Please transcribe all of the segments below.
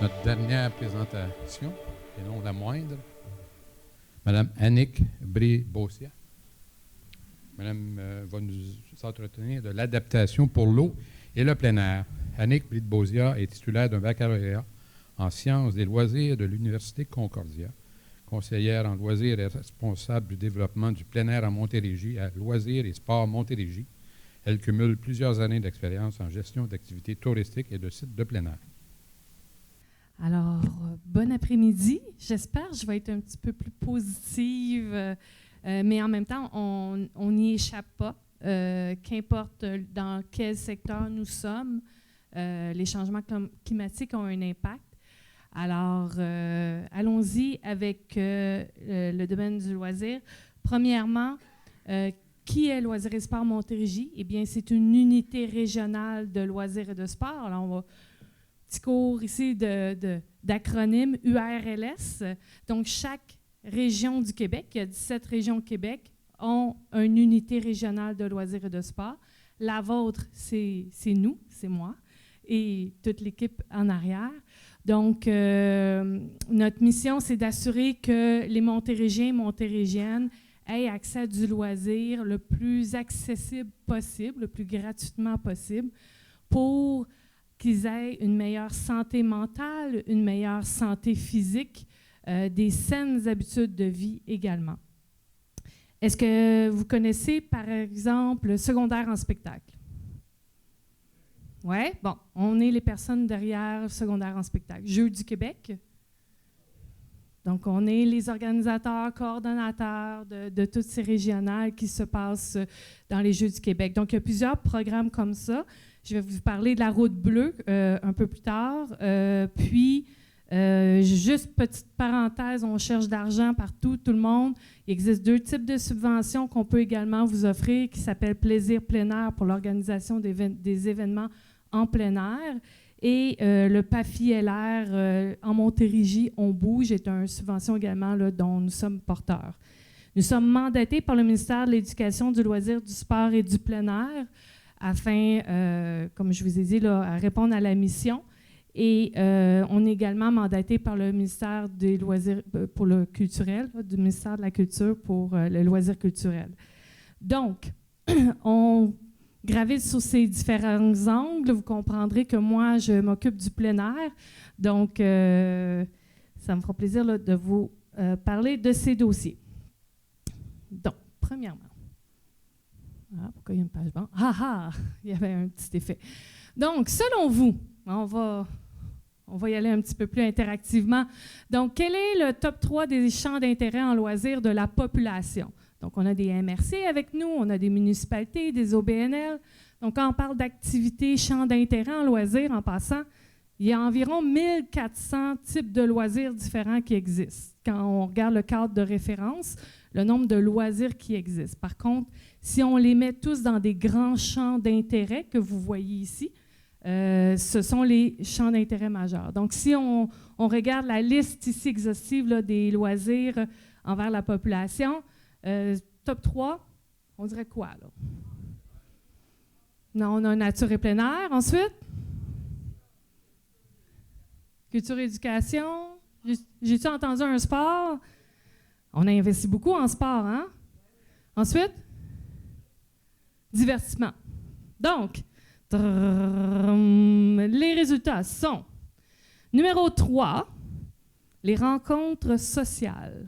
Notre dernière présentation, et non la moindre, Mme Annick Bré-Beaucia. Madame va nous s'entretenir de l'adaptation pour l'eau et le plein air. Annick Bré-Beaucia est titulaire d'un baccalauréat en sciences des loisirs de l'Université Concordia, conseillère en loisirs et responsable du développement du plein air à Montérégie à Loisirs et Sports Montérégie. Elle cumule plusieurs années d'expérience en gestion d'activités touristiques et de sites de plein air. Alors, bon après-midi. J'espère que je vais être un petit peu plus positive, mais en même temps, on n'y échappe pas. Qu'importe dans quel secteur nous sommes, les changements climatiques ont un impact. Alors, allons-y avec le domaine du loisir. Premièrement, qui est Loisirs et Sports Montérégie? Eh bien, c'est une unité régionale de loisirs et de sport. Alors, on va petit cours ici d'acronyme URLS. Donc, chaque région du Québec, il y a 17 régions au Québec, ont une unité régionale de loisirs et de sport. La vôtre, c'est nous, c'est moi, et toute l'équipe en arrière. Donc, notre mission, c'est d'assurer que les Montérégiens et Montérégiennes aient accès à du loisir le plus accessible possible, le plus gratuitement possible, pour qu'ils aient une meilleure santé mentale, une meilleure santé physique, des saines habitudes de vie également. Est-ce que vous connaissez, par exemple, le secondaire en spectacle? Oui? Bon, on est les personnes derrière le secondaire en spectacle. Jeux du Québec. Donc, on est les organisateurs, coordonnateurs de toutes ces régionales qui se passent dans les Jeux du Québec. Donc, il y a plusieurs programmes comme ça. Je vais vous parler de la route bleue un peu plus tard. Juste petite parenthèse, on cherche d'argent partout, tout le monde. Il existe 2 types de subventions qu'on peut également vous offrir qui s'appellent Plaisir plein air pour l'organisation des événements en plein air. Et le PAFI-LR en Montérégie, on bouge, est une subvention également là, dont nous sommes porteurs. Nous sommes mandatés par le ministère de l'Éducation, du loisir, du sport et du plein air afin, comme je vous ai dit, là, à répondre à la mission. Et on est également mandaté par le ministère des Loisirs pour le culturel, du ministère de la Culture pour le loisir culturel. Donc, on gravite sur ces différents angles. Vous comprendrez que moi, je m'occupe du plein air. Donc, ça me fera plaisir là, de vous parler de ces dossiers. Donc, premièrement, pourquoi il y a une page blanche? Il y avait un petit effet. Donc, selon vous, on va y aller un petit peu plus interactivement. Donc, quel est le top 3 des champs d'intérêt en loisirs de la population? Donc, on a des MRC avec nous, on a des municipalités, des OBNL. Donc, quand on parle d'activités, champs d'intérêt en loisirs, en passant, il y a environ 1400 types de loisirs différents qui existent. Quand on regarde le cadre de référence, le nombre de loisirs qui existent. Par contre, si on les met tous dans des grands champs d'intérêt que vous voyez ici, ce sont les champs d'intérêt majeurs. Donc, si on regarde la liste ici exhaustive là, des loisirs envers la population, top 3, on dirait quoi, là? Non, on a nature et plein air. Ensuite, culture et éducation. J'ai-tu entendu un sport? On a investi beaucoup en sport, hein? Ensuite, divertissement. Donc, les résultats sont numéro 3, les rencontres sociales.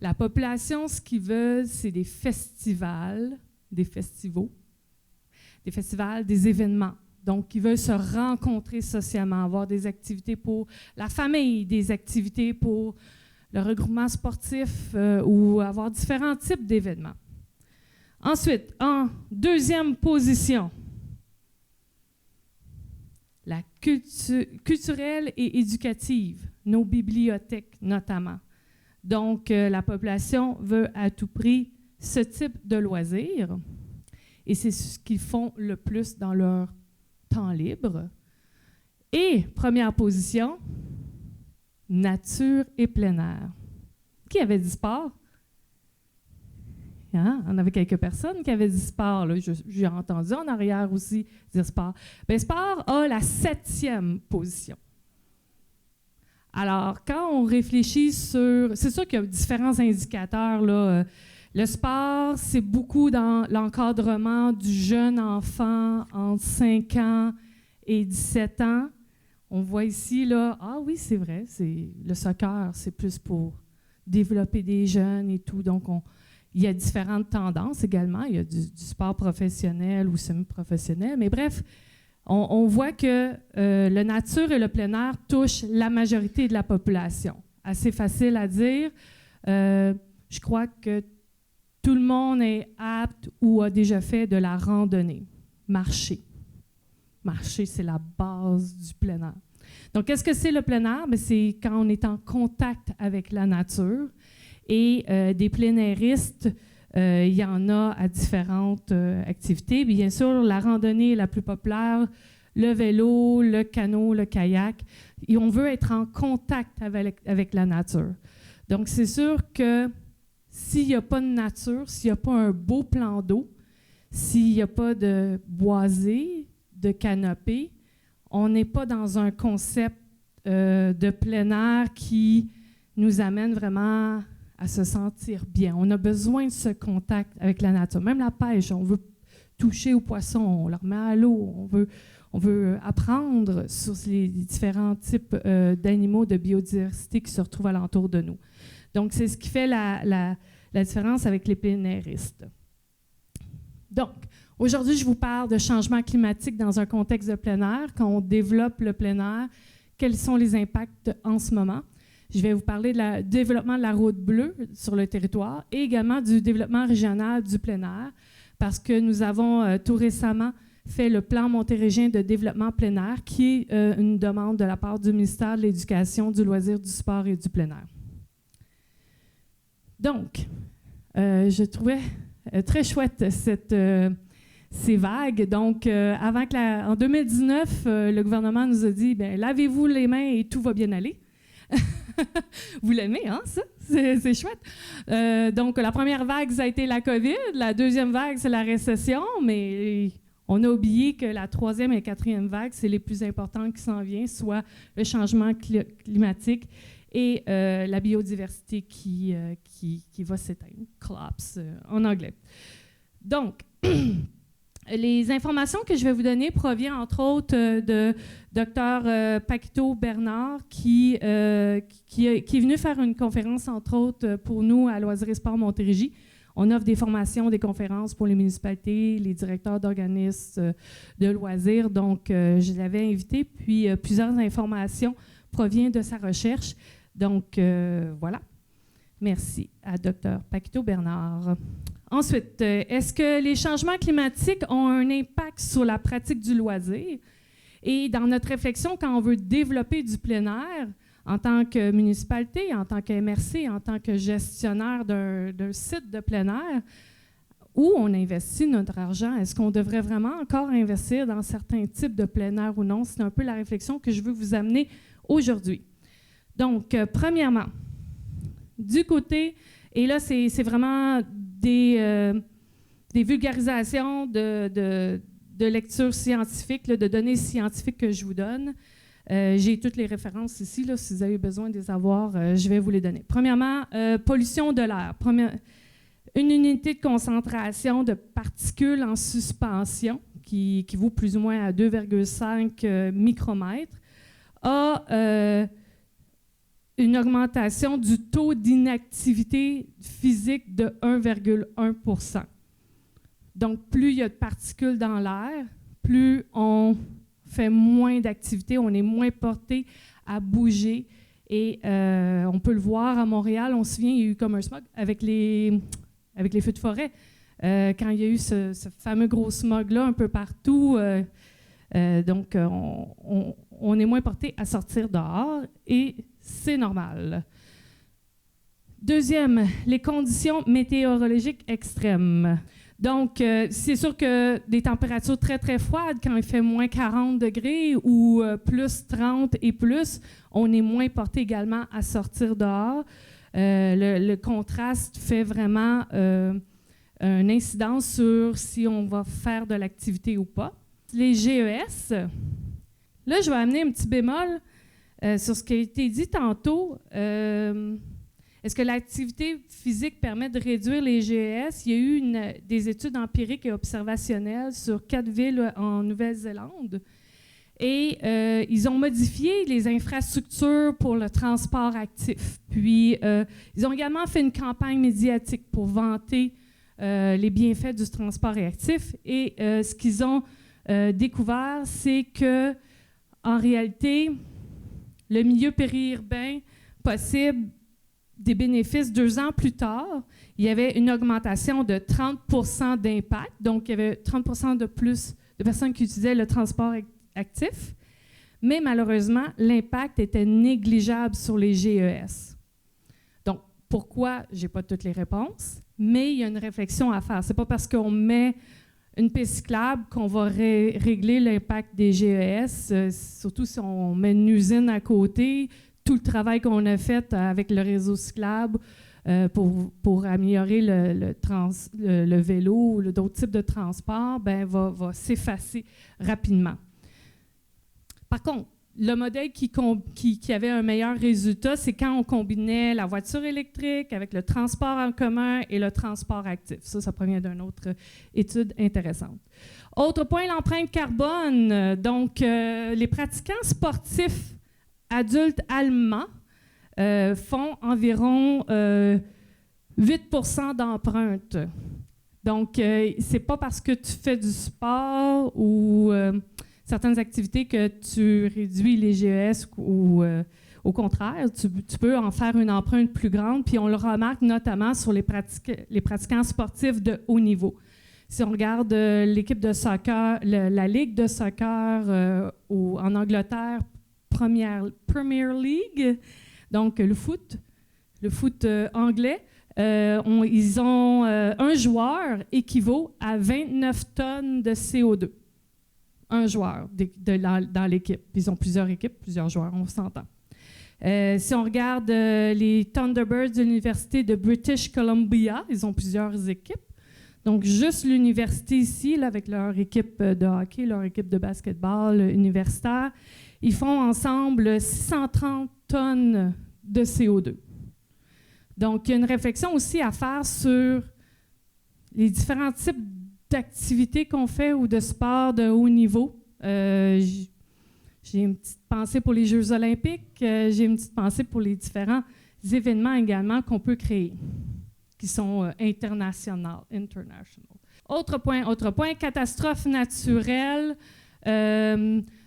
La population, ce qu'ils veulent, c'est des festivals, des festivals, des événements. Donc, ils veulent se rencontrer socialement, avoir des activités pour la famille, des activités pour le regroupement sportif ou avoir différents types d'événements. Ensuite, en deuxième position, la culturelle et éducative, nos bibliothèques notamment. Donc, la population veut à tout prix ce type de loisirs et c'est ce qu'ils font le plus dans leur temps libre. Et première position, nature et plein air. Qui avait dit sport? Hein? On avait quelques personnes qui avaient dit sport. Là. J'ai entendu en arrière aussi dire sport. Bien, sport a la 7e position. Alors, quand on réfléchit sur... C'est sûr qu'il y a différents indicateurs. Là. Le sport, c'est beaucoup dans l'encadrement du jeune enfant entre 5 ans et 17 ans. On voit ici, là, ah oui, c'est vrai, le soccer, c'est plus pour développer des jeunes et tout. Donc, il y a différentes tendances également. Il y a du sport professionnel ou semi-professionnel. Mais bref, on voit que la nature et le plein air touchent la majorité de la population. Assez facile à dire. Je crois que tout le monde est apte ou a déjà fait de la randonnée. Marcher. Marcher, c'est la base du plein air. Donc, qu'est-ce que c'est le plein air? Bien, c'est quand on est en contact avec la nature. Et des plein-airistes, il y en a à différentes activités. Bien sûr, la randonnée est la plus populaire, le vélo, le canot, le kayak. Et on veut être en contact avec la nature. Donc, c'est sûr que s'il n'y a pas de nature, s'il n'y a pas un beau plan d'eau, s'il n'y a pas de boisé, de canopée, on n'est pas dans un concept de plein air qui nous amène vraiment à se sentir bien. On a besoin de ce contact avec la nature. Même la pêche, on veut toucher aux poissons, on leur met à l'eau, on veut apprendre sur les différents types d'animaux, de biodiversité qui se retrouvent alentour de nous. Donc, c'est ce qui fait la différence avec les plein-airistes. Donc, aujourd'hui, je vous parle de changement climatique dans un contexte de plein air. Quand on développe le plein air, quels sont les impacts en ce moment? Je vais vous parler du développement de la route bleue sur le territoire et également du développement régional du plein air, parce que nous avons tout récemment fait le plan montérégion de développement plein air, qui est une demande de la part du ministère de l'Éducation, du loisir, du sport et du plein air. Donc, je trouvais très chouette ces vagues. Donc, en 2019, le gouvernement nous a dit, bien, lavez-vous les mains et tout va bien aller. Vous l'aimez, hein, ça? C'est chouette. Donc, la première vague, ça a été la COVID. La deuxième vague, c'est la récession, mais on a oublié que la troisième et la quatrième vague, c'est les plus importantes qui s'en viennent, soit le changement climatique et la biodiversité qui va s'éteindre, collapse en anglais. Donc, les informations que je vais vous donner proviennent entre autres de Dr Paquito Bernard qui est venu faire une conférence entre autres pour nous à Loisirs et Sport Montérégie. On offre des formations, des conférences pour les municipalités, les directeurs d'organismes de loisirs. Donc, je l'avais invité, puis plusieurs informations proviennent de sa recherche. Donc, voilà. Merci à Dr Paquito Bernard. Ensuite, est-ce que les changements climatiques ont un impact sur la pratique du loisir? Et dans notre réflexion, quand on veut développer du plein air, en tant que municipalité, en tant que MRC, en tant que gestionnaire d'un site de plein air, où on investit notre argent? Est-ce qu'on devrait vraiment encore investir dans certains types de plein air ou non? C'est un peu la réflexion que je veux vous amener aujourd'hui. Donc, premièrement, du côté, et là, c'est vraiment des vulgarisations de lecture scientifique, là, de données scientifiques que je vous donne. J'ai toutes les références ici, là, si vous avez besoin de les avoir, je vais vous les donner. Premièrement, pollution de l'air. Une unité de concentration de particules en suspension, qui vaut plus ou moins à 2,5 micromètres, a une augmentation du taux d'inactivité physique de 1,1 %. Donc, plus il y a de particules dans l'air, plus on fait moins d'activité, on est moins porté à bouger. Et on peut le voir à Montréal, on se souvient, il y a eu comme un smog avec les feux de forêt. Quand il y a eu ce fameux gros smog-là un peu partout, donc on est moins porté à sortir dehors et c'est normal. Deuxième, les conditions météorologiques extrêmes. Donc, c'est sûr que des températures très, très froides, quand il fait moins 40 degrés ou plus 30 et plus, on est moins porté également à sortir dehors. Le contraste fait vraiment une incidence sur si on va faire de l'activité ou pas. Les GES, là, je vais amener un petit bémol sur ce qui a été dit tantôt. Est-ce que l'activité physique permet de réduire les GES? Il y a eu des études empiriques et observationnelles sur 4 villes en Nouvelle-Zélande. Et ils ont modifié les infrastructures pour le transport actif. Puis, ils ont également fait une campagne médiatique pour vanter les bienfaits du transport actif. Et ce qu'ils ont découvert, c'est que, en réalité, le milieu périurbain possible des bénéfices 2 ans plus tard, il y avait une augmentation de 30 % d'impact. Donc, il y avait 30 % de plus de personnes qui utilisaient le transport actif. Mais malheureusement, l'impact était négligeable sur les GES. Donc, pourquoi? Je n'ai pas toutes les réponses, mais il y a une réflexion à faire. Ce n'est pas parce qu'on met une piste cyclable qu'on va régler l'impact des GES, surtout si on met une usine à côté. Tout le travail qu'on a fait avec le réseau cyclable pour améliorer le vélo ou d'autres types de transport, va s'effacer rapidement. Par contre, le modèle qui avait un meilleur résultat, c'est quand on combinait la voiture électrique avec le transport en commun et le transport actif. Ça provient d'une autre étude intéressante. Autre point, l'empreinte carbone. Donc, les pratiquants sportifs adultes allemands font environ 8 % d'empreinte. Donc, ce n'est pas parce que tu fais du sport ou certaines activités que tu réduis les GES ou au contraire, tu peux en faire une empreinte plus grande. Puis on le remarque notamment sur les pratiquants sportifs de haut niveau. Si on regarde l'équipe de soccer, la ligue de soccer en Angleterre, Premier League, donc le foot anglais, ils ont un joueur équivaut à 29 tonnes de CO2. Un joueur dans l'équipe. Ils ont plusieurs équipes, plusieurs joueurs, on s'entend. Si on regarde les Thunderbirds de l'Université de British Columbia, ils ont plusieurs équipes. Donc, juste l'université ici, là, avec leur équipe de hockey, leur équipe de basketball universitaire, ils font ensemble 630 tonnes de CO2. Donc, il y a une réflexion aussi à faire sur les différents types d'activités qu'on fait ou de sport de haut niveau. J'ai une petite pensée pour les Jeux olympiques, j'ai une petite pensée pour les différents événements également qu'on peut créer, qui sont internationaux. Autre point, catastrophe naturelle.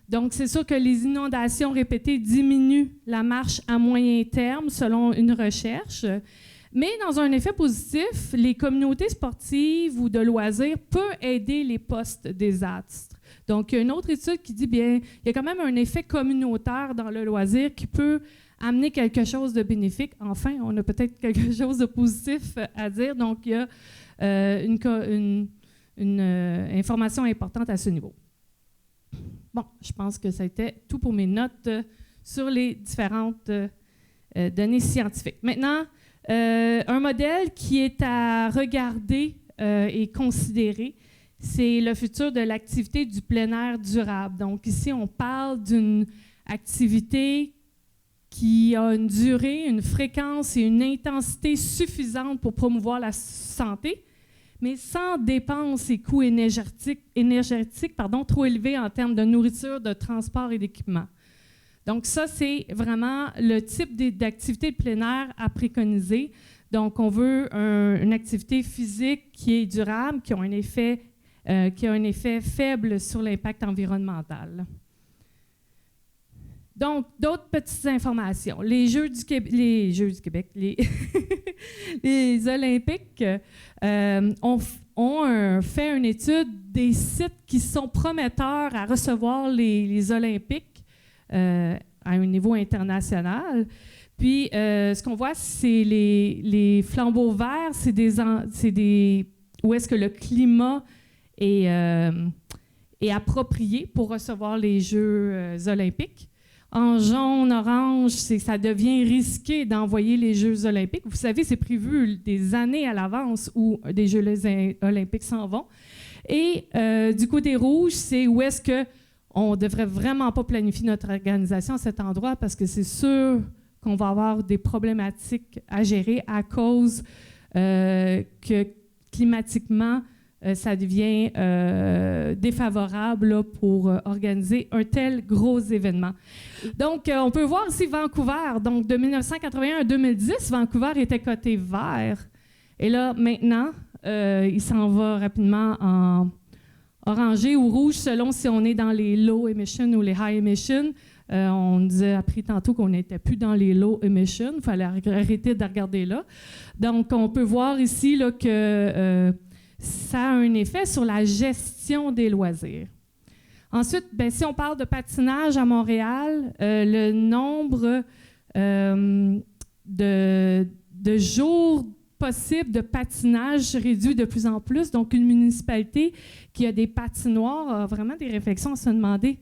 Donc, c'est sûr que les inondations répétées diminuent la marche à moyen terme, selon une recherche. Mais dans un effet positif, les communautés sportives ou de loisirs peuvent aider les post-désastres. Donc, il y a une autre étude qui dit, bien, il y a quand même un effet communautaire dans le loisir qui peut amener quelque chose de bénéfique. Enfin, on a peut-être quelque chose de positif à dire. Donc, il y a une information importante à ce niveau. Bon, je pense que ça a été tout pour mes notes sur les différentes données scientifiques. Maintenant, un modèle qui est à regarder et considérer, c'est le futur de l'activité du plein air durable. Donc ici, on parle d'une activité qui a une durée, une fréquence et une intensité suffisantes pour promouvoir la santé, mais sans dépenses et coûts énergétiques trop élevés en termes de nourriture, de transport et d'équipement. Donc ça, c'est vraiment le type d'activité de plein air à préconiser. Donc on veut une activité physique qui est durable, qui a un effet faible sur l'impact environnemental. Donc, d'autres petites informations. Les Jeux du Québec, les Olympiques ont fait une étude des sites qui sont prometteurs à recevoir les Olympiques à un niveau international. Puis, ce qu'on voit, c'est les flambeaux verts, où est-ce que le climat est approprié pour recevoir les Jeux olympiques. En jaune, orange, ça devient risqué d'envoyer les Jeux olympiques. Vous savez, c'est prévu des années à l'avance où des Jeux olympiques s'en vont. Et du côté rouge, c'est où est-ce qu'on ne devrait vraiment pas planifier notre organisation à cet endroit parce que c'est sûr qu'on va avoir des problématiques à gérer à cause que climatiquement, ça devient défavorable là, pour organiser un tel gros événement. Donc, on peut voir ici Vancouver. Donc, de 1981 à 2010, Vancouver était coté vert. Et là, maintenant, il s'en va rapidement en orangé ou rouge selon si on est dans les low emission ou les high emission. On nous a appris tantôt qu'on n'était plus dans les low emission. Il fallait arrêter de regarder là. Donc, on peut voir ici là, que ça a un effet sur la gestion des loisirs. Ensuite, bien, si on parle de patinage à Montréal, le nombre de jours possibles de patinage se réduit de plus en plus. Donc, une municipalité qui a des patinoires a vraiment des réflexions à se demander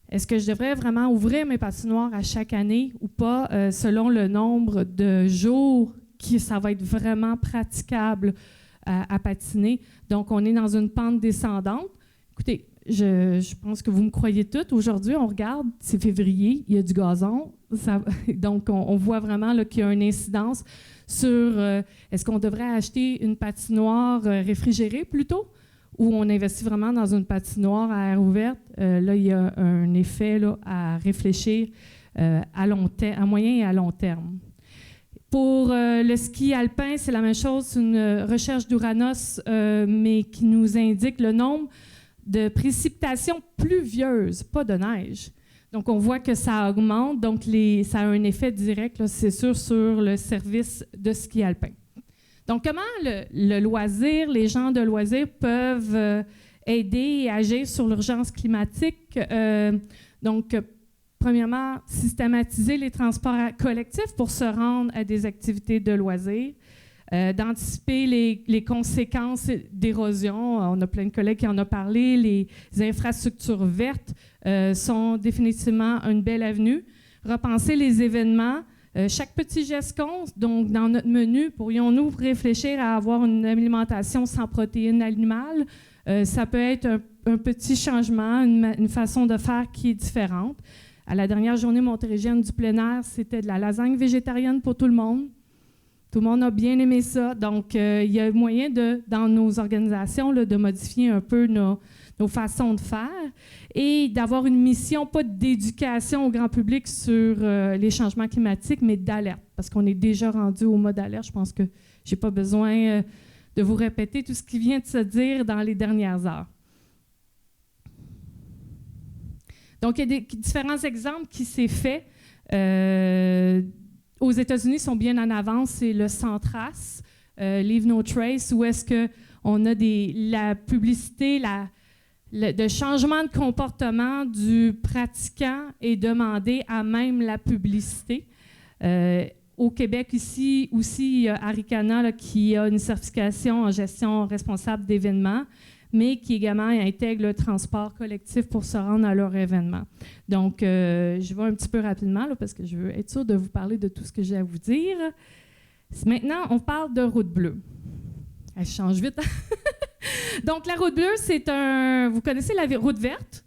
est-ce que je devrais vraiment ouvrir mes patinoires à chaque année ou pas, selon le nombre de jours qui ça va être vraiment praticable à patiner. Donc, on est dans une pente descendante. Écoutez, je pense que vous me croyez toutes. Aujourd'hui, on regarde, c'est février, il y a du gazon. Donc, on voit vraiment là, qu'il y a une incidence sur est-ce qu'on devrait acheter une patinoire réfrigérée plutôt ou on investit vraiment dans une patinoire à air ouverte. Là, il y a un effet là, à réfléchir à moyen et à long terme. Pour le ski alpin, c'est la même chose. C'est une recherche d'Uranos, mais qui nous indique le nombre de précipitations pluvieuses, pas de neige. Donc, on voit que ça augmente. Donc, ça a un effet direct, là, c'est sûr, sur le service de ski alpin. Donc, comment le loisir, les gens de loisirs peuvent aider et agir sur l'urgence climatique? Donc, premièrement, systématiser les transports collectifs pour se rendre à des activités de loisirs, d'anticiper les conséquences d'érosion. On a plein de collègues qui en ont parlé. Les infrastructures vertes sont définitivement une belle avenue. Repenser les événements. Chaque petit geste compte. Donc, dans notre menu, pourrions-nous réfléchir à avoir une alimentation sans protéines animales? Ça peut être un petit changement, une façon de faire qui est différente. À la dernière journée montérégienne du plein air, c'était de la lasagne végétarienne pour tout le monde. Tout le monde a bien aimé ça. Donc, il y a moyen, dans nos organisations, là, de modifier un peu nos façons de faire et d'avoir une mission, pas d'éducation au grand public sur les changements climatiques, mais d'alerte. Parce qu'on est déjà rendu au mode alerte. Je pense que je n'ai pas besoin de vous répéter tout ce qui vient de se dire dans les dernières heures. Donc, il y a différents exemples qui s'est fait. Aux États-Unis, sont bien en avance, c'est le Sans Trace, Leave No Trace, où est-ce qu'on a la publicité, de changement de comportement du pratiquant est demandé à même la publicité. Au Québec, ici, aussi, il y a Aricana là, qui a une certification en gestion responsable d'événements, mais qui également intègre le transport collectif pour se rendre à leur événement. Donc, je vais un petit peu rapidement, là, parce que je veux être sûre de vous parler de tout ce que j'ai à vous dire. Maintenant, on parle de route bleue. Elle change vite. Donc, la route bleue, c'est vous connaissez la route verte,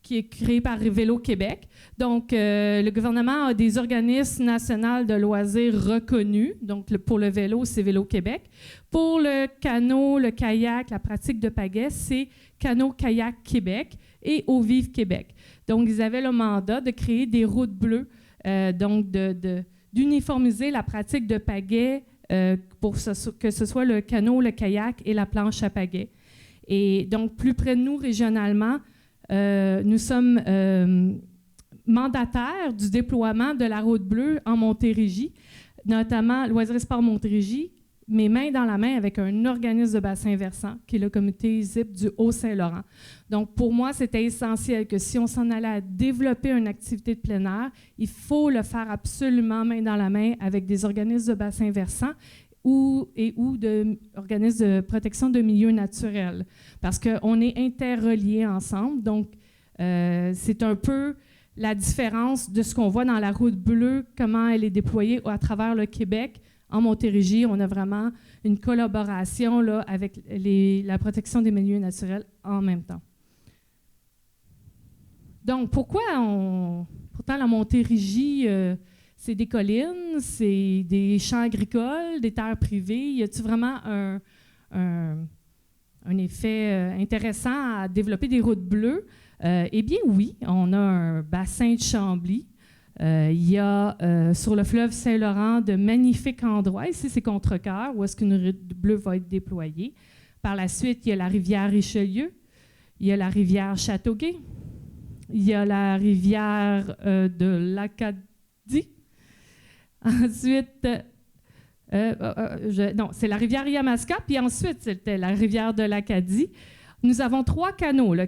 qui est créée par Vélo Québec. Donc, le gouvernement a des organismes nationaux de loisirs reconnus. Donc, pour le vélo, c'est Vélo Québec. Pour le canot, le kayak, la pratique de pagaie, c'est Canot-Kayak Québec et Eau Vive Québec. Donc, ils avaient le mandat de créer des routes bleues, donc d'uniformiser la pratique de pagaie pour que ce soit le canot, le kayak et la planche à pagaie. Et donc, plus près de nous, régionalement, nous sommes mandataires du déploiement de la route bleue en Montérégie, notamment Loisirs et Sports Montérégie, mais main dans la main avec un organisme de bassin versant, qui est le comité ZIP du Haut-Saint-Laurent. Donc, pour moi, c'était essentiel que si on s'en allait à développer une activité de plein air, il faut le faire absolument main dans la main avec des organismes de bassin versant ou d'organismes de protection de milieux naturels, parce qu'on est interreliés ensemble. Donc, c'est un peu la différence de ce qu'on voit dans la route bleue, comment elle est déployée à travers le Québec. En Montérégie, on a vraiment une collaboration là, avec la protection des milieux naturels en même temps. Donc, pourtant, la Montérégie, c'est des collines, c'est des champs agricoles, des terres privées. Y a-t-il vraiment un effet intéressant à développer des routes bleues? Eh bien, oui, on a un bassin de Chambly. Il y a sur le fleuve Saint-Laurent de magnifiques endroits. Ici, c'est Contrecoeur, où est-ce qu'une route bleue va être déployée. Par la suite, il y a la rivière Richelieu, il y a la rivière Châteauguay, il y a la rivière de l'Acadie. Ensuite, non, c'est la rivière Yamaska, puis ensuite, c'était la rivière de l'Acadie. Nous avons 3 canaux, le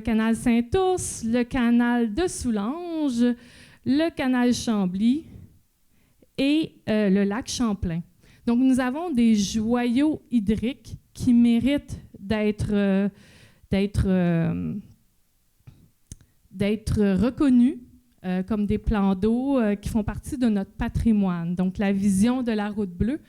canal Saint-Ours, le canal de Soulanges, le canal Chambly et le lac Champlain. Donc, nous avons des joyaux hydriques qui méritent d'être reconnus comme des plans d'eau qui font partie de notre patrimoine. Donc, la vision de la route bleue,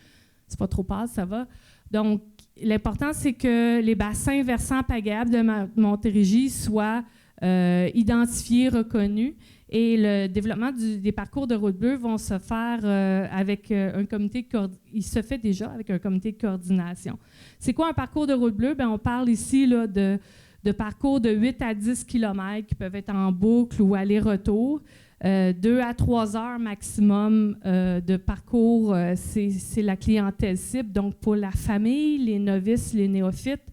c'est pas trop pâle, ça va. Donc, l'important, c'est que les bassins versants pagayables de Montérégie soient identifiés, reconnus, et le développement des parcours de route bleue vont se faire avec un comité il se fait déjà avec un comité de coordination. C'est quoi un parcours de route bleue? Bien, on parle ici là, de parcours de 8 à 10 km qui peuvent être en boucle ou aller-retour. 2 à 3 heures maximum de parcours, c'est la clientèle cible. Donc, pour la famille, les novices, les néophytes,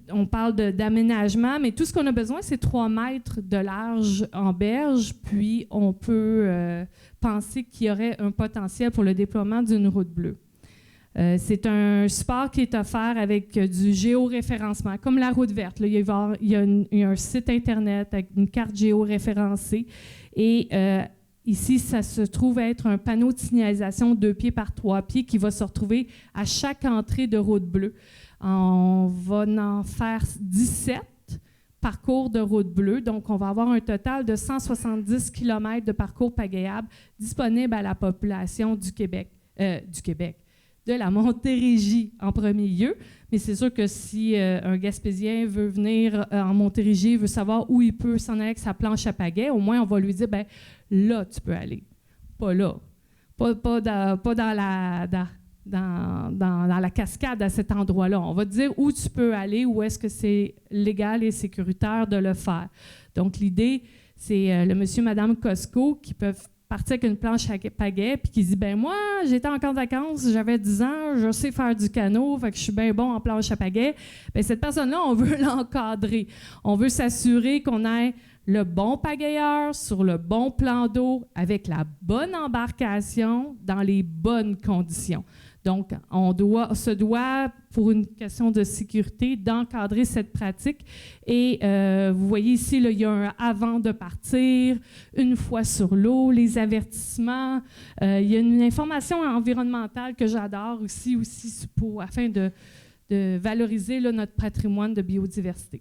on parle d'aménagement, mais tout ce qu'on a besoin, c'est 3 mètres de large en berge, puis on peut penser qu'il y aurait un potentiel pour le déploiement d'une route bleue. C'est un support qui est offert avec du géoréférencement, comme la route verte. Là, il y a un site Internet avec une carte géoréférencée. Et ici, ça se trouve être un panneau de signalisation 2 pieds par 3 pieds qui va se retrouver à chaque entrée de route bleue. On va en faire 17 parcours de route bleue. Donc, on va avoir un total de 170 km de parcours pagayables disponibles à la population du Québec. De la Montérégie en premier lieu, mais c'est sûr que si un Gaspésien veut venir en Montérégie, veut savoir où il peut s'en aller avec sa planche à pagaie, au moins on va lui dire, ben là tu peux aller, pas là, pas dans la cascade à cet endroit-là. On va te dire où tu peux aller, où est-ce que c'est légal et sécuritaire de le faire. Donc l'idée, c'est le monsieur, madame Costco qui peuvent partir avec une planche à pagaie, puis qui dit, ben moi, j'étais en camp de vacances, j'avais 10 ans, je sais faire du canot, fait que je suis bien bon en planche à pagaie. Bien, cette personne-là, on veut l'encadrer. On veut s'assurer qu'on ait le bon pagayeur sur le bon plan d'eau, avec la bonne embarcation, dans les bonnes conditions. Donc, on se doit, pour une question de sécurité, d'encadrer cette pratique. Et vous voyez ici, là, il y a un avant de partir, une fois sur l'eau, les avertissements. Il y a une information environnementale que j'adore aussi afin de valoriser là, notre patrimoine de biodiversité.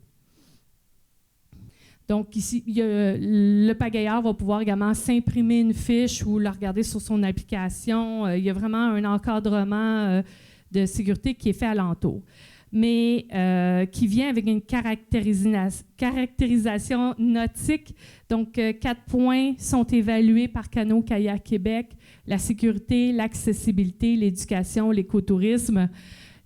Donc, ici, le pagayeur va pouvoir également s'imprimer une fiche ou la regarder sur son application. Il y a vraiment un encadrement de sécurité qui est fait alentour, mais qui vient avec une caractérisation nautique. Donc, 4 points sont évalués par Canot-Kayak Québec: la sécurité, l'accessibilité, l'éducation, l'écotourisme.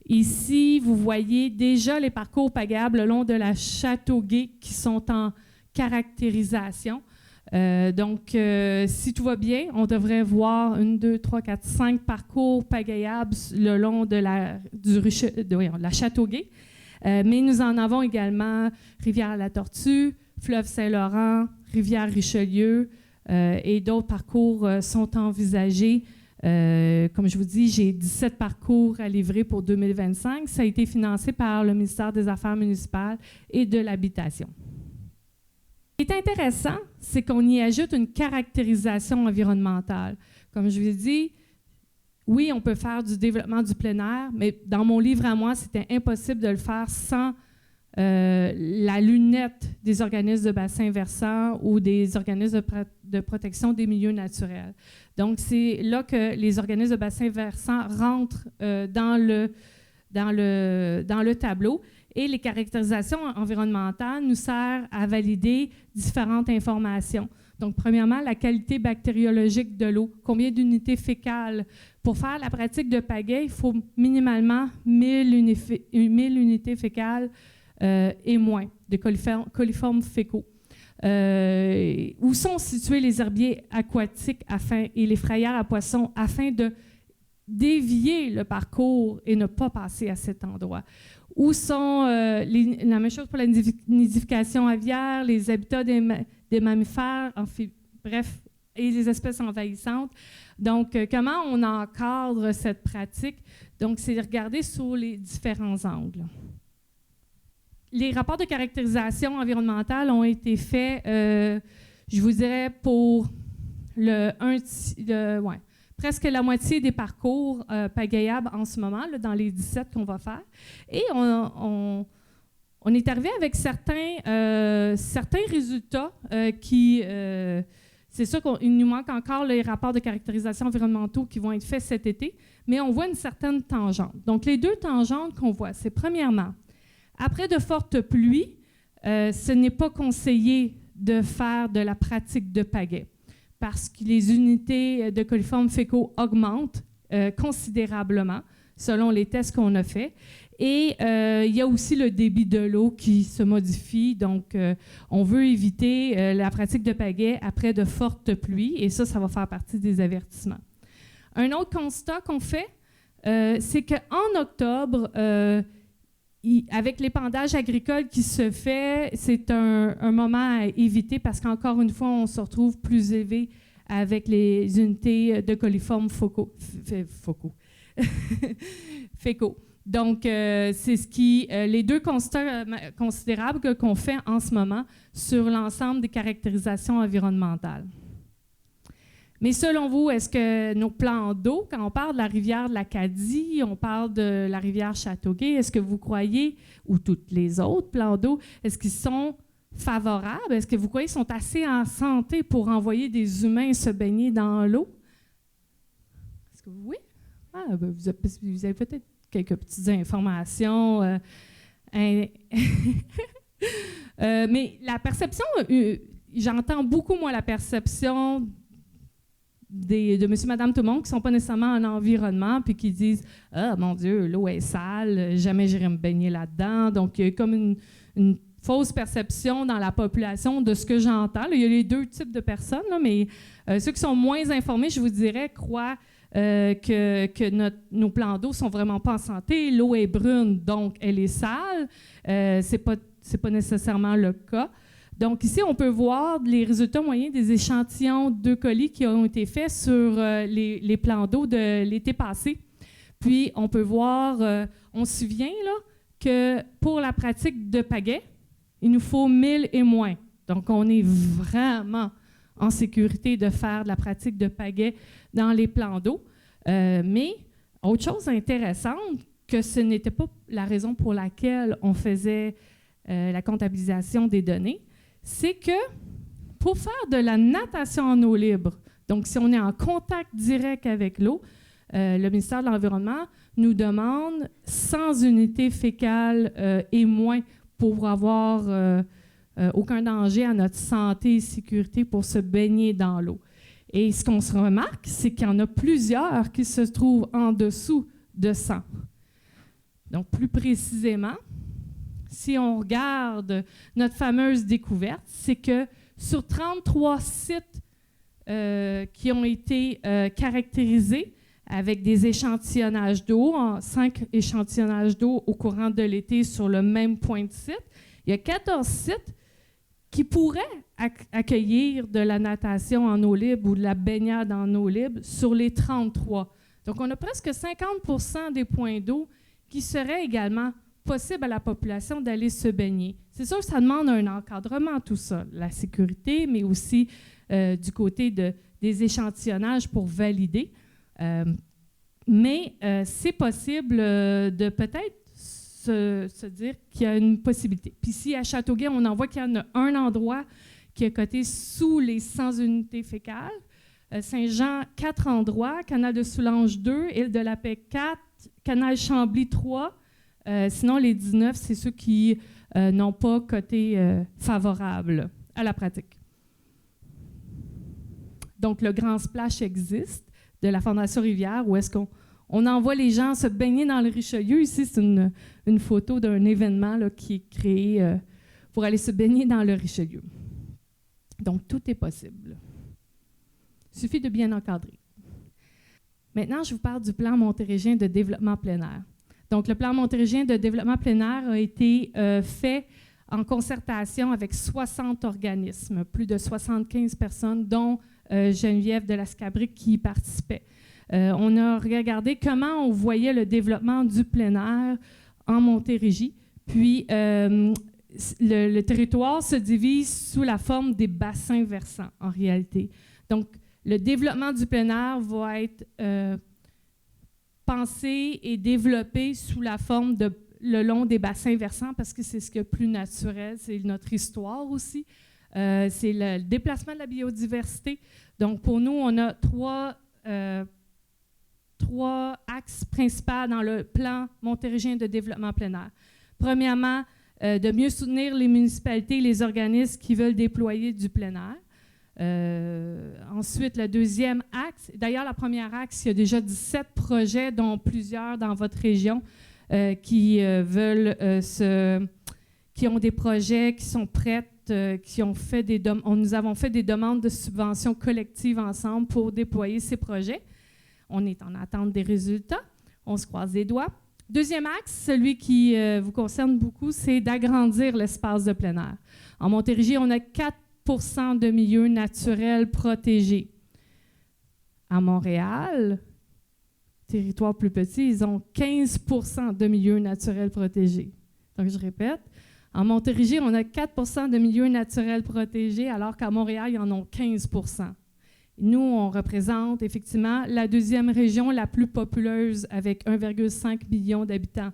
Ici, vous voyez déjà les parcours pagayables le long de la Châteauguay qui sont en caractérisation. Donc, si tout va bien, on devrait voir 1, 2, 3, 4, 5 parcours pagayables le long de la Châteauguay. Mais nous en avons également Rivière-la-Tortue, Fleuve Saint-Laurent, Rivière-Richelieu et d'autres parcours sont envisagés. Comme je vous dis, j'ai 17 parcours à livrer pour 2025. Ça a été financé par le ministère des Affaires municipales et de l'Habitation. Ce qui est intéressant, c'est qu'on y ajoute une caractérisation environnementale. Comme je vous ai dit, oui, on peut faire du développement du plein air, mais dans mon livre à moi, c'était impossible de le faire sans la lunette des organismes de bassin versant ou des organismes de protection des milieux naturels. Donc, c'est là que les organismes de bassin versant rentrent dans le tableau. Et les caractérisations environnementales nous servent à valider différentes informations. Donc, premièrement, la qualité bactériologique de l'eau. Combien d'unités fécales? Pour faire la pratique de pagaie, il faut minimalement 1000 unités fécales et moins de coliformes fécaux. Où sont situés les herbiers aquatiques et les frayères à poissons afin de dévier le parcours et ne pas passer à cet endroit? Où sont la même chose pour la nidification aviaire, les habitats des mammifères, bref, et les espèces envahissantes. Donc, comment on encadre cette pratique? Donc, c'est regarder sur les différents angles. Les rapports de caractérisation environnementale ont été faits, je vous dirais, pour presque la moitié des parcours pagayables en ce moment, là, dans les 17 qu'on va faire. Et on est arrivé avec certains résultats qui... c'est sûr qu'il nous manque encore les rapports de caractérisation environnementaux qui vont être faits cet été, mais on voit une certaine tangente. Donc, les deux tangentes qu'on voit, c'est premièrement, après de fortes pluies, ce n'est pas conseillé de faire de la pratique de pagaie parce que les unités de coliformes fécaux augmentent considérablement selon les tests qu'on a faits. Et il y a aussi le débit de l'eau qui se modifie. Donc, on veut éviter la pratique de pagaie après de fortes pluies. Et ça va faire partie des avertissements. Un autre constat qu'on fait, c'est qu'en octobre, avec l'épandage agricole qui se fait, c'est un moment à éviter parce qu'encore une fois, on se retrouve plus élevé avec les unités de coliformes fécaux. Donc, c'est les deux constats considérables qu'on fait en ce moment sur l'ensemble des caractérisations environnementales. Mais selon vous, est-ce que nos plans d'eau, quand on parle de la rivière de l'Acadie, on parle de la rivière Châteauguay, est-ce que vous croyez, ou tous les autres plans d'eau, est-ce qu'ils sont favorables? Est-ce que vous croyez qu'ils sont assez en santé pour envoyer des humains se baigner dans l'eau? Est-ce que oui? Ah, ben vous avez peut-être quelques petites informations. Mais la perception, j'entends beaucoup, moi, la perception de monsieur, madame, tout le monde qui ne sont pas nécessairement en environnement puis qui disent « Ah, mon Dieu, l'eau est sale, jamais j'irai me baigner là-dedans. » Donc, il y a comme une fausse perception dans la population de ce que j'entends. Il y a les deux types de personnes, là, mais ceux qui sont moins informés, je vous dirais, croient que nos plans d'eau ne sont vraiment pas en santé. L'eau est brune, donc elle est sale. C'est pas nécessairement le cas. Donc ici, on peut voir les résultats moyens des échantillons d'E. coli qui ont été faits sur les plans d'eau de l'été passé. Puis, on peut voir, on se souvient là, que pour la pratique de pagaie, il nous faut 1000 et moins. Donc, on est vraiment en sécurité de faire de la pratique de pagaie dans les plans d'eau. Mais, autre chose intéressante, que ce n'était pas la raison pour laquelle on faisait la comptabilisation des données, c'est que pour faire de la natation en eau libre, donc si on est en contact direct avec l'eau, le ministère de l'Environnement nous demande 100 unités fécales et moins pour avoir aucun danger à notre santé et sécurité pour se baigner dans l'eau. Et ce qu'on se remarque, c'est qu'il y en a plusieurs qui se trouvent en dessous de 100. Donc, plus précisément, si on regarde notre fameuse découverte, c'est que sur 33 sites qui ont été caractérisés avec des échantillonnages d'eau, 5 échantillonnages d'eau au courant de l'été sur le même point de site, il y a 14 sites qui pourraient accueillir de la natation en eau libre ou de la baignade en eau libre sur les 33. Donc, on a presque 50% des points d'eau qui seraient également possible à la population d'aller se baigner. C'est sûr que ça demande un encadrement, tout ça, la sécurité, mais aussi du côté des échantillonnages pour valider. Mais c'est possible de peut-être se dire qu'il y a une possibilité. Puis ici, à Châteauguay, on en voit qu'il y en a un endroit qui est coté sous les 100 unités fécales. Saint-Jean, 4 endroits. Canal de Soulanges, 2. Île de la Paix, 4. Canal Chambly, 3. Sinon, les 19, c'est ceux qui n'ont pas coté favorable à la pratique. Donc, le Grand Splash existe de la Fondation Rivière, où est-ce qu'on envoie les gens se baigner dans le Richelieu. Ici, c'est une photo d'un événement là, qui est créé pour aller se baigner dans le Richelieu. Donc, tout est possible. Il suffit de bien encadrer. Maintenant, je vous parle du plan montérégien de développement plein air. Donc, le plan montérégien de développement plein air a été fait en concertation avec 60 organismes, plus de 75 personnes, dont Geneviève de Lascabrique qui y participait. On a regardé comment on voyait le développement du plein air en Montérégie. Puis, le territoire se divise sous la forme des bassins versants, en réalité. Donc, le développement du plein air va être pensé et développé sous la forme le long des bassins versants parce que c'est ce qui est plus naturel, c'est notre histoire aussi. C'est le déplacement de la biodiversité. Donc, pour nous, on a trois axes principaux dans le plan montérégien de développement plein air. Premièrement, de mieux soutenir les municipalités et les organismes qui veulent déployer du plein air. Ensuite, le deuxième axe, d'ailleurs, la première axe, il y a déjà 17 projets, dont plusieurs dans votre région, qui ont des projets qui sont prêts, nous avons fait des demandes de subventions collectives ensemble pour déployer ces projets. On est en attente des résultats. On se croise les doigts. Deuxième axe, celui qui vous concerne beaucoup, c'est d'agrandir l'espace de plein air. En Montérégie, on a 4 % de milieux naturels protégés. À Montréal, territoire plus petit, ils ont 15 % de milieux naturels protégés. Donc, je répète, en Montérégie, on a 4 % de milieux naturels protégés, alors qu'à Montréal, ils en ont 15 %. Nous, on représente effectivement la deuxième région la plus populeuse avec 1,5 million d'habitants.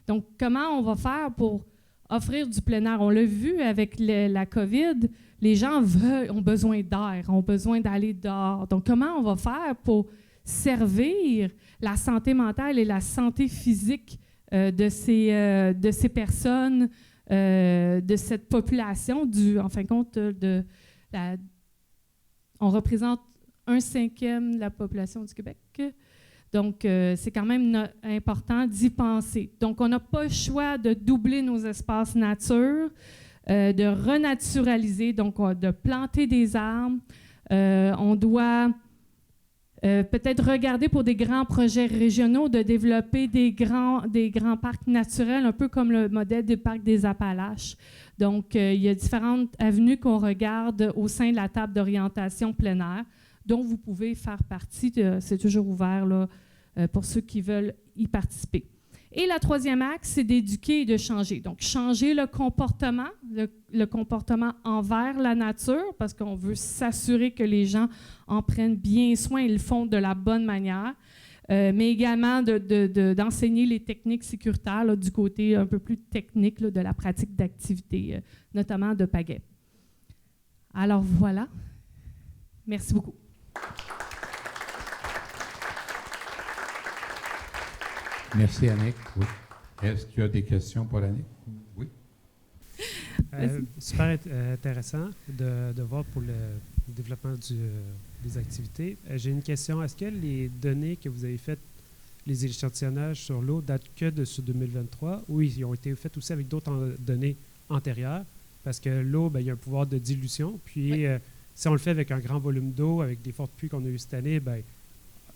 Donc, comment on va faire pour offrir du plein air? On l'a vu avec la COVID, les gens ont besoin d'air, ont besoin d'aller dehors. Donc, comment on va faire pour servir la santé mentale et la santé physique de ces personnes, de cette population, en fin de compte, on représente 1/5 de la population du Québec. Donc, c'est quand même important d'y penser. Donc, on n'a pas le choix de doubler nos espaces nature, de renaturaliser, donc de planter des arbres. On doit peut-être regarder pour des grands projets régionaux, de développer des grands parcs naturels, un peu comme le modèle du parc des Appalaches. Donc, il y a différentes avenues qu'on regarde au sein de la table d'orientation plein air, dont vous pouvez faire partie. C'est toujours ouvert là, pour ceux qui veulent y participer. Et la troisième axe, c'est d'éduquer et de changer. Donc, changer le comportement envers la nature, parce qu'on veut s'assurer que les gens en prennent bien soin et le font de la bonne manière, mais également d'enseigner les techniques sécuritaires là, du côté un peu plus technique là, de la pratique d'activité, notamment de pagaie. Alors voilà. Merci beaucoup. Merci, Annick. Oui. Est-ce qu'il y a des questions pour Annick? Oui. Super intéressant de voir pour le développement des activités. J'ai une question. Est-ce que les données que vous avez faites, les échantillonnages sur l'eau, datent que de ce 2023 ou ils ont été faits aussi avec d'autres données antérieures? Parce que l'eau, il y a un pouvoir de dilution. Puis, oui. Si on le fait avec un grand volume d'eau, avec des fortes pluies qu'on a eues cette année,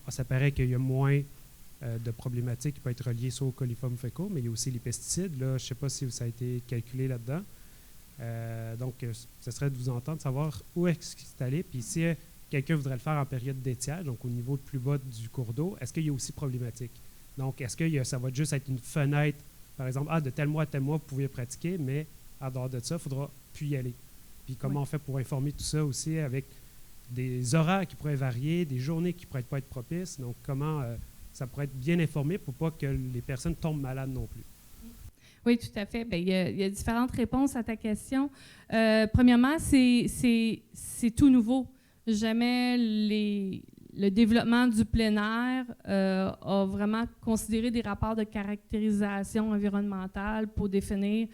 ça paraît qu'il y a moins de problématiques qui peuvent être reliées soit aux coliformes fécaux, mais il y a aussi les pesticides. Là, je ne sais pas si ça a été calculé là-dedans. Donc, ce serait de vous entendre, savoir où est-ce que c'est allé. Puis si quelqu'un voudrait le faire en période d'étiage, donc au niveau le plus bas du cours d'eau, est-ce qu'il y a aussi problématique? Donc, est-ce que ça va juste être une fenêtre, par exemple, de tel mois à tel mois, vous pouvez pratiquer, mais en dehors de ça, il ne faudra plus y aller. Puis comment on fait pour informer tout ça aussi avec des horaires qui pourraient varier, des journées qui ne pourraient pas être propices. Donc, comment ça pourrait être bien informé pour pas que les personnes tombent malades non plus. Oui, tout à fait. Bien, il y a différentes réponses à ta question. Premièrement, c'est tout nouveau. Jamais le développement du plein air a vraiment considéré des rapports de caractérisation environnementale pour définir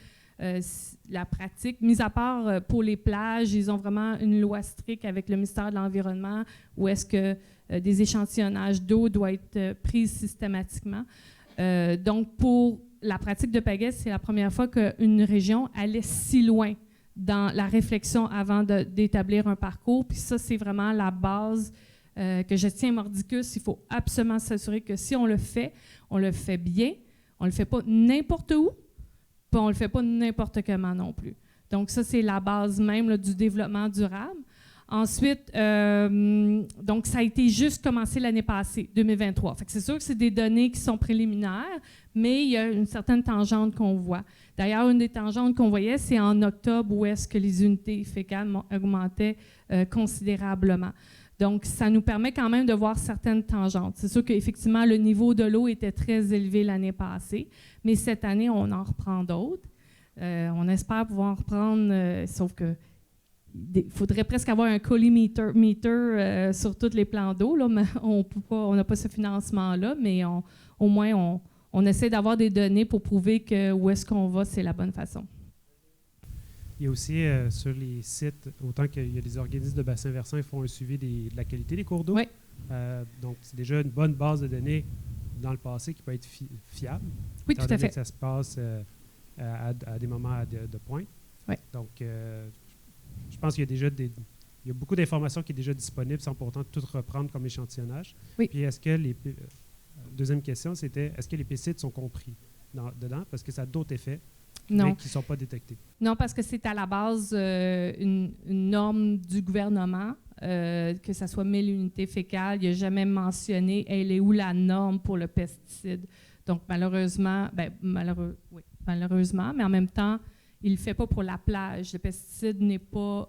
la pratique. Mis à part pour les plages, ils ont vraiment une loi stricte avec le ministère de l'Environnement où est-ce que des échantillonnages d'eau doivent être pris systématiquement. Donc, pour la pratique de pagaie, c'est la première fois qu'une région allait si loin dans la réflexion avant d'établir un parcours. Puis ça, c'est vraiment la base que je tiens mordicus. Il faut absolument s'assurer que si on le fait bien. On ne le fait pas n'importe où, puis on ne le fait pas n'importe comment non plus. Donc ça, c'est la base même là, du développement durable. Ensuite, donc ça a été juste commencé l'année passée, 2023. Fait que c'est sûr que c'est des données qui sont préliminaires, mais il y a une certaine tangente qu'on voit. D'ailleurs, une des tangentes qu'on voyait, c'est en octobre où est-ce que les unités fécales augmentaient considérablement. Donc, ça nous permet quand même de voir certaines tangentes. C'est sûr qu'effectivement, le niveau de l'eau était très élevé l'année passée, mais cette année, on en reprend d'autres. On espère pouvoir en reprendre, sauf que il faudrait presque avoir un collimeter sur tous les plans d'eau, là, mais on n'a pas ce financement-là, mais au moins, on essaie d'avoir des données pour prouver que où est-ce qu'on va, c'est la bonne façon. Il y a aussi sur les sites, autant qu'il y a des organismes de bassin versant, ils font un suivi de la qualité des cours d'eau. Oui. Donc, c'est déjà une bonne base de données dans le passé qui peut être fiable. Oui, tout à fait. Que ça se passe à des moments de pointe. Oui. Donc, je pense qu'il y a déjà il y a beaucoup d'informations qui est déjà disponible sans pourtant tout reprendre comme échantillonnage. Oui. Puis, est-ce que deuxième question, c'était est-ce que les pesticides sont compris dedans? Parce que ça a d'autres effets. Non. Mais qui ne sont pas détectés. Non, parce que c'est à la base une norme du gouvernement, que ça soit 1000 unités fécales. Il n'a jamais mentionné elle est où la norme pour le pesticide. Donc, malheureusement, malheureusement, mais en même temps, il ne le fait pas pour la plage. Le pesticide n'est pas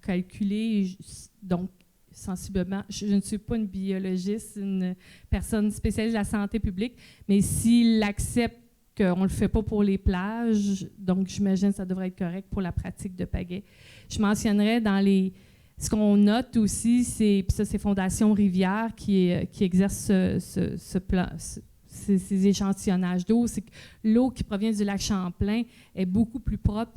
calculé. Donc, sensiblement, je ne suis pas une biologiste, une personne spécialiste de la santé publique, mais s'il accepte qu'on ne le fait pas pour les plages, donc j'imagine que ça devrait être correct pour la pratique de pagaie. Je mentionnerais ce qu'on note aussi, puis ça c'est Fondation Rivière qui exerce ces échantillonnages d'eau, c'est que l'eau qui provient du lac Champlain est beaucoup plus propre,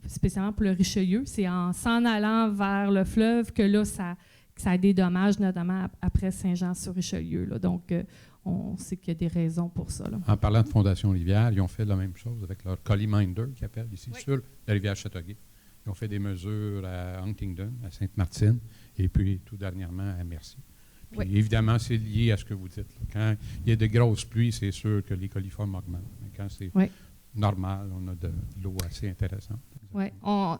spécialement pour le Richelieu, c'est en s'en allant vers le fleuve que là, ça a des dommages, notamment après Saint-Jean-sur-Richelieu. Là. Donc, on sait qu'il y a des raisons pour ça. Là. En parlant de Fondation Rivière, ils ont fait la même chose avec leur Collimander, qu'ils appellent ici, sur la rivière Châteauguay. Ils ont fait des mesures à Huntingdon, à Sainte-Martine, et puis tout dernièrement à Mercier. Puis évidemment, c'est lié à ce que vous dites. Là. Quand il y a de grosses pluies, c'est sûr que les coliformes augmentent. Mais quand c'est normal, on a de l'eau assez intéressante. Oui,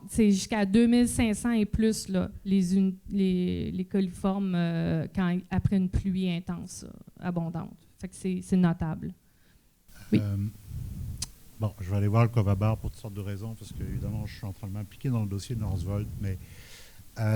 c'est jusqu'à 2500 et plus là, les coliformes après une pluie intense, abondante. Fait que c'est notable. Oui. Bon, je vais aller voir le Covabar pour toutes sortes de raisons, parce que évidemment, je suis en train de m'impliquer dans le dossier de Northvolt, mais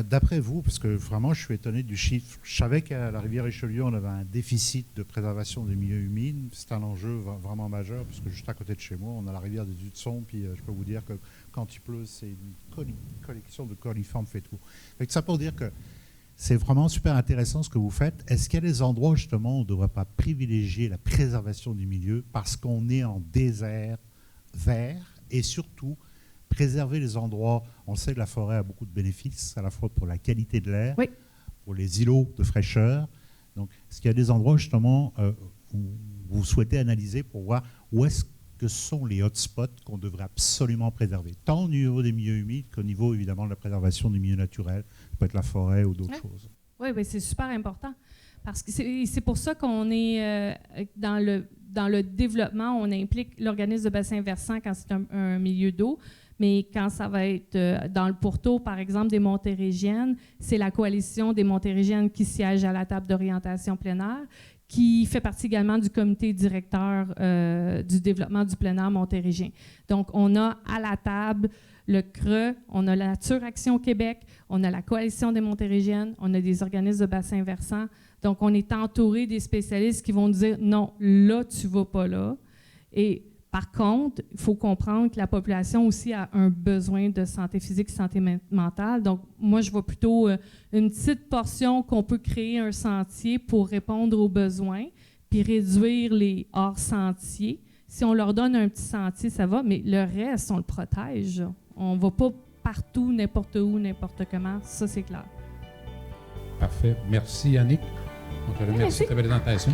d'après vous, parce que vraiment, je suis étonné du chiffre. Je savais qu'à la rivière Richelieu, on avait un déficit de préservation des milieux humides. C'est un enjeu vraiment majeur, parce que juste à côté de chez moi, on a la rivière des Hudson, puis je peux vous dire que quand il pleut, c'est une collection de coliformes fait tout. Fait que ça pour dire que c'est vraiment super intéressant ce que vous faites. Est-ce qu'il y a des endroits, justement, où on ne devrait pas privilégier la préservation du milieu parce qu'on est en désert vert et surtout préserver les endroits. On sait que la forêt a beaucoup de bénéfices, à la fois pour la qualité de l'air, pour les îlots de fraîcheur. Donc, est-ce qu'il y a des endroits, justement, où vous souhaitez analyser pour voir où est-ce que sont les hotspots qu'on devrait absolument préserver, tant au niveau des milieux humides qu'au niveau, évidemment, de la préservation des milieux naturels, ça peut être la forêt ou d'autres choses. Oui, c'est super important. Parce que c'est pour ça qu'on est dans le développement, on implique l'organisme de bassin versant quand c'est un milieu d'eau, mais quand ça va être dans le pourtour, par exemple, des Montérégiennes, c'est la coalition des Montérégiennes qui siège à la table d'orientation plein air, qui fait partie également du comité directeur du développement du plein air montérégien. Donc, on a à la table le CRE, on a la Nature Action Québec, on a la coalition des Montérégiennes, on a des organismes de bassin versant. Donc, on est entouré des spécialistes qui vont nous dire « Non, là, tu ne vas pas là ». Et Par contre, il faut comprendre que la population aussi a un besoin de santé physique et santé mentale. Donc, moi, je vois plutôt une petite portion qu'on peut créer un sentier pour répondre aux besoins, puis réduire les hors-sentiers. Si on leur donne un petit sentier, ça va, mais le reste, on le protège. On ne va pas partout, n'importe où, n'importe comment. Ça, c'est clair. Parfait. Merci, Yannick. On te remercie Merci. de ta présentation.